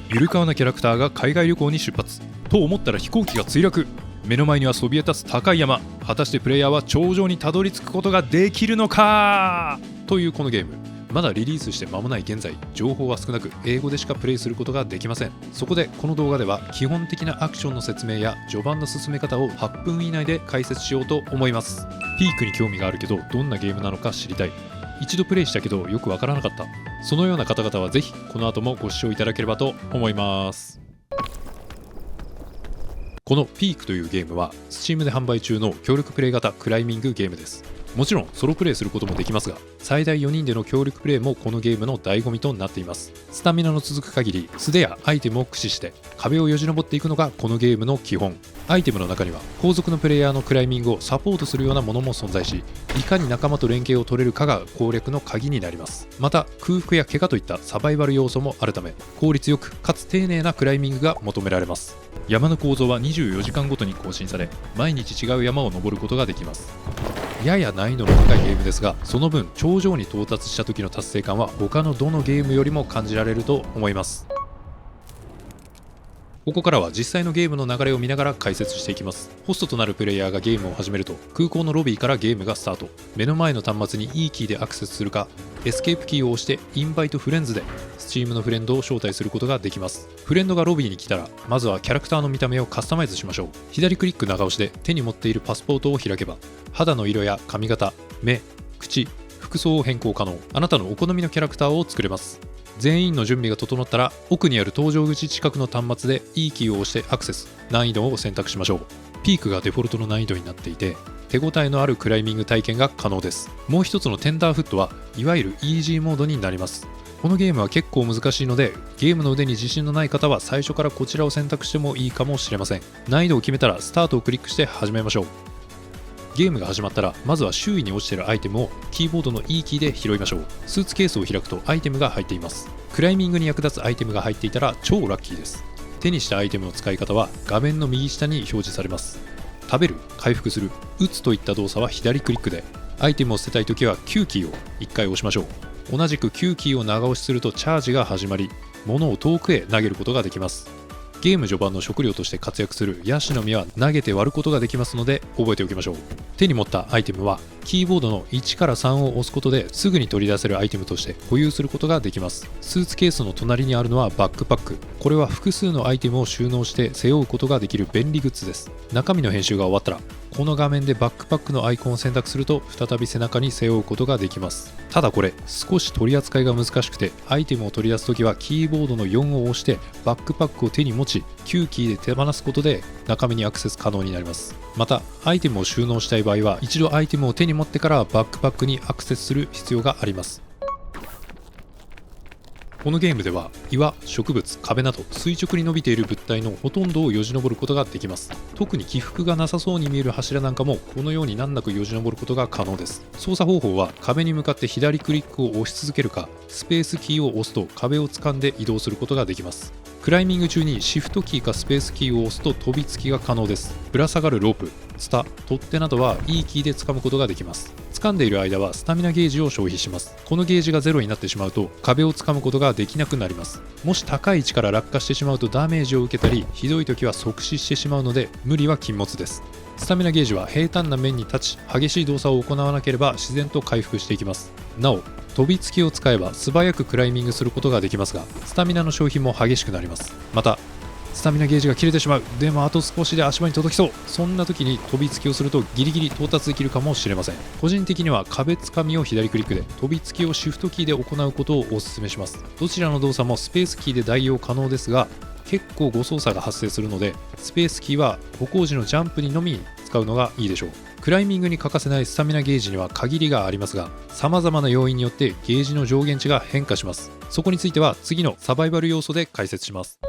ゆるかわなキャラクターが海外旅行に出発と思ったら飛行機が墜落。目の前にはそびえ立つ高い山。果たしてプレイヤーは頂上にたどり着くことができるのかというこのゲーム、まだリリースして間もない現在、情報は少なく英語でしかプレイすることができません。そこでこの動画では基本的なアクションの説明や序盤の進め方を8分以内で解説しようと思います。ピークに興味があるけどどんなゲームなのか知りたい、一度プレイしたけどよくわからなかった、そのような方々はぜひこの後もご視聴いただければと思います。このピークというゲームは Steam で販売中の協力プレイ型クライミングゲームです。もちろんソロプレイすることもできますが、最大4人での協力プレイもこのゲームの醍醐味となっています。スタミナの続く限り素手やアイテムを駆使して壁をよじ登っていくのがこのゲームの基本。アイテムの中には後続のプレイヤーのクライミングをサポートするようなものも存在し、いかに仲間と連携を取れるかが攻略の鍵になります。また空腹や怪我といったサバイバル要素もあるため、効率よくかつ丁寧なクライミングが求められます。山の構造は24時間ごとに更新され、毎日違う山を登ることができます。やや難易度の高いゲームですが、その分頂上に到達した時の達成感は他のどのゲームよりも感じられると思います。ここからは実際のゲームの流れを見ながら解説していきます。ホストとなるプレイヤーがゲームを始めると、空港のロビーからゲームがスタート。目の前の端末に E キーでアクセスするか、エスケープキーを押してインバイトフレンズで Steam のフレンドを招待することができます。フレンドがロビーに来たら、まずはキャラクターの見た目をカスタマイズしましょう。左クリック長押しで手に持っているパスポートを開けば、肌の色や髪型、目、口、服装を変更可能。あなたのお好みのキャラクターを作れます。全員の準備が整ったら、奥にある搭乗口近くの端末で E キーを押してアクセス、難易度を選択しましょう。ピークがデフォルトの難易度になっていて、手応えのあるクライミング体験が可能です。もう一つのテンダーフットはいわゆるイージーモードになります。このゲームは結構難しいので、ゲームの腕に自信のない方は最初からこちらを選択してもいいかもしれません。難易度を決めたらスタートをクリックして始めましょう。ゲームが始まったら、まずは周囲に落ちているアイテムをキーボードの E キーで拾いましょう。スーツケースを開くとアイテムが入っています。クライミングに役立つアイテムが入っていたら超ラッキーです。手にしたアイテムの使い方は画面の右下に表示されます。食べる、回復する、撃つといった動作は左クリックで、アイテムを捨てたいときは Q キーを1回押しましょう。同じく Q キーを長押しするとチャージが始まり、物を遠くへ投げることができます。ゲーム序盤の食料として活躍するヤシの実は投げて割ることができますので覚えておきましょう。手に持ったアイテムはキーボードの1から3を押すことですぐに取り出せるアイテムとして保有することができます。スーツケースの隣にあるのはバックパック。これは複数のアイテムを収納して背負うことができる便利グッズです。中身の編集が終わったら、この画面でバックパックのアイコンを選択すると再び背中に背負うことができます。ただこれ少し取り扱いが難しくて、アイテムを取り出すときはキーボードの4を押してバックパックを手に持ち Q キーで手放すことで中身にアクセス可能になります。またアイテムを収納したい場合は、一度アイテムを手に持ってからバックパックにアクセスする必要があります。このゲームでは岩、植物、壁など垂直に伸びている物体のほとんどをよじ登ることができます。特に起伏がなさそうに見える柱なんかもこのように難なくよじ登ることが可能です。操作方法は壁に向かって左クリックを押し続けるか、スペースキーを押すと壁を掴んで移動することができます。クライミング中にシフトキーかスペースキーを押すと飛びつきが可能です。ぶら下がるロープ、ツタ、取っ手などは E キーで掴むことができます。掴んでいる間はスタミナゲージを消費します。このゲージがゼロになってしまうと壁を掴むことができなくなります。もし高い位置から落下してしまうとダメージを受けたり、ひどい時は即死してしまうので無理は禁物です。スタミナゲージは平坦な面に立ち、激しい動作を行わなければ自然と回復していきます。なお飛びつきを使えば素早くクライミングすることができますが、スタミナの消費も激しくなります。またスタミナゲージが切れてしまう、でもあと少しで足場に届きそう、そんな時に飛びつきをするとギリギリ到達できるかもしれません。個人的には壁つかみを左クリックで、飛びつきをシフトキーで行うことをお勧めします。どちらの動作もスペースキーで代用可能ですが、結構誤操作が発生するのでスペースキーは歩行時のジャンプにのみ使うのがいいでしょう。クライミングに欠かせないスタミナゲージには限りがありますが、様々な要因によってゲージの上限値が変化します。そこについては次のサバイバル要素で解説します。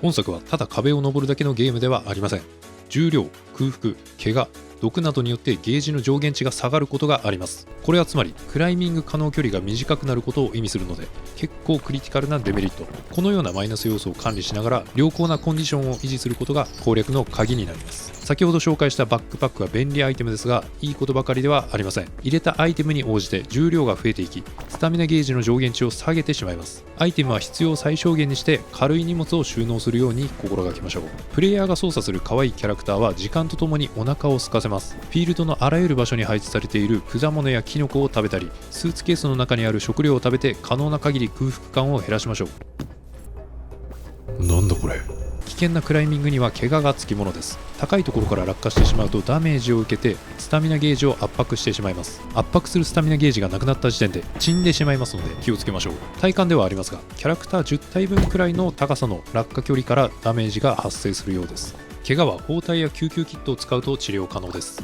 本作はただ壁を登るだけのゲームではありません。重量、空腹、怪我、毒などによってゲージの上限値が下がることがあります。これはつまりクライミング可能距離が短くなることを意味するので、結構クリティカルなデメリット。このようなマイナス要素を管理しながら良好なコンディションを維持することが攻略の鍵になります。先ほど紹介したバックパックは便利アイテムですが、いいことばかりではありません。入れたアイテムに応じて重量が増えていき、スタミナゲージの上限値を下げてしまいます。アイテムは必要最小限にして軽い荷物を収納するように心がけましょう。プレイヤーが操作する可愛いキャラクターは時間とともにお腹を空かせます。フィールドのあらゆる場所に配置されている果物やキノコを食べたり、スーツケースの中にある食料を食べて可能な限り空腹感を減らしましょう。なんだこれ。危険なクライミングには怪我がつきものです。高いところから落下してしまうとダメージを受けてスタミナゲージを圧迫してしまいます。圧迫するスタミナゲージがなくなった時点で死んでしまいますので気をつけましょう。体感ではありますが、キャラクター10体分くらいの高さの落下距離からダメージが発生するようです。怪我は包帯や救急キットを使うと治療可能です。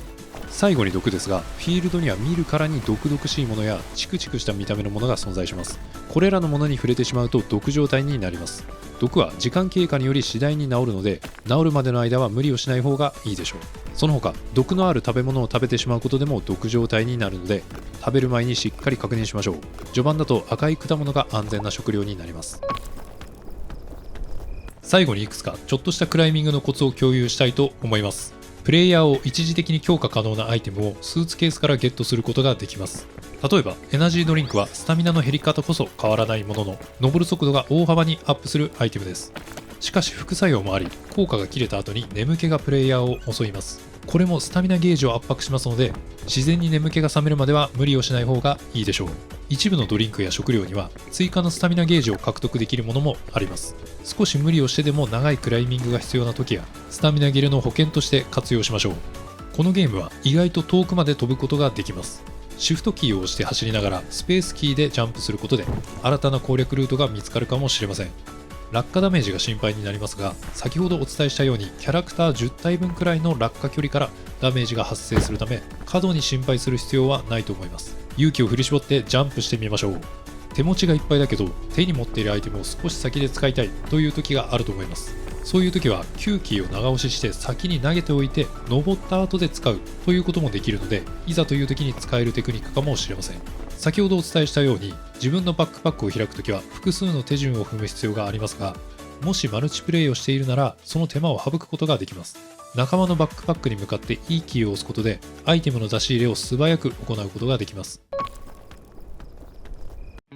最後に毒ですが、フィールドには見るからに毒々しいものやチクチクした見た目のものが存在します。これらのものに触れてしまうと毒状態になります。毒は時間経過により次第に治るので、治るまでの間は無理をしない方がいいでしょう。その他、毒のある食べ物を食べてしまうことでも毒状態になるので、食べる前にしっかり確認しましょう。序盤だと赤い果物が安全な食料になります。最後にいくつかちょっとしたクライミングのコツを共有したいと思います。プレイヤーを一時的に強化可能なアイテムをスーツケースからゲットすることができます。例えばエナジードリンクはスタミナの減り方こそ変わらないものの、登る速度が大幅にアップするアイテムです。しかし副作用もあり、効果が切れた後に眠気がプレイヤーを襲います。これもスタミナゲージを圧迫しますので、自然に眠気が覚めるまでは無理をしない方がいいでしょう。一部のドリンクや食料には追加のスタミナゲージを獲得できるものもあります。少し無理をしてでも長いクライミングが必要な時やスタミナ切れの保険として活用しましょう。このゲームは意外と遠くまで飛ぶことができます。シフトキーを押して走りながらスペースキーでジャンプすることで新たな攻略ルートが見つかるかもしれません。落下ダメージが心配になりますが、先ほどお伝えしたようにキャラクター10体分くらいの落下距離からダメージが発生するため、過度に心配する必要はないと思います。勇気を振り絞ってジャンプしてみましょう。手持ちがいっぱいだけど手に持っているアイテムを少し先で使いたいという時があると思います。そういう時は9キーを長押しして先に投げておいて登った後で使うということもできるので、いざという時に使えるテクニックかもしれません。先ほどお伝えしたように自分のバックパックを開くときは複数の手順を踏む必要がありますが、もしマルチプレイをしているならその手間を省くことができます。仲間のバックパックに向かっていいキーを押すことでアイテムの出し入れを素早く行うことができます。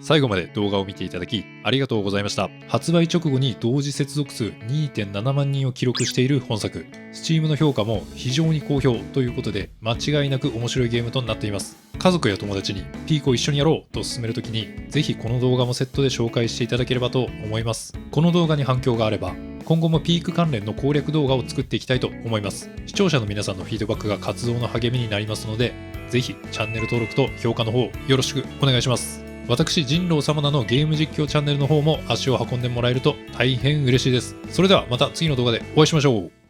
最後まで動画を見ていただきありがとうございました。発売直後に同時接続数 2.7 万人を記録している本作、Steam の評価も非常に好評ということで間違いなく面白いゲームとなっています。家族や友達にピークを一緒にやろうと勧めるときにぜひこの動画もセットで紹介していただければと思います。この動画に反響があれば今後もピーク関連の攻略動画を作っていきたいと思います。視聴者の皆さんのフィードバックが活動の励みになりますので、ぜひチャンネル登録と評価の方よろしくお願いします。私、人狼様なのゲーム実況チャンネルの方も足を運んでもらえると大変嬉しいです。それではまた次の動画でお会いしましょう。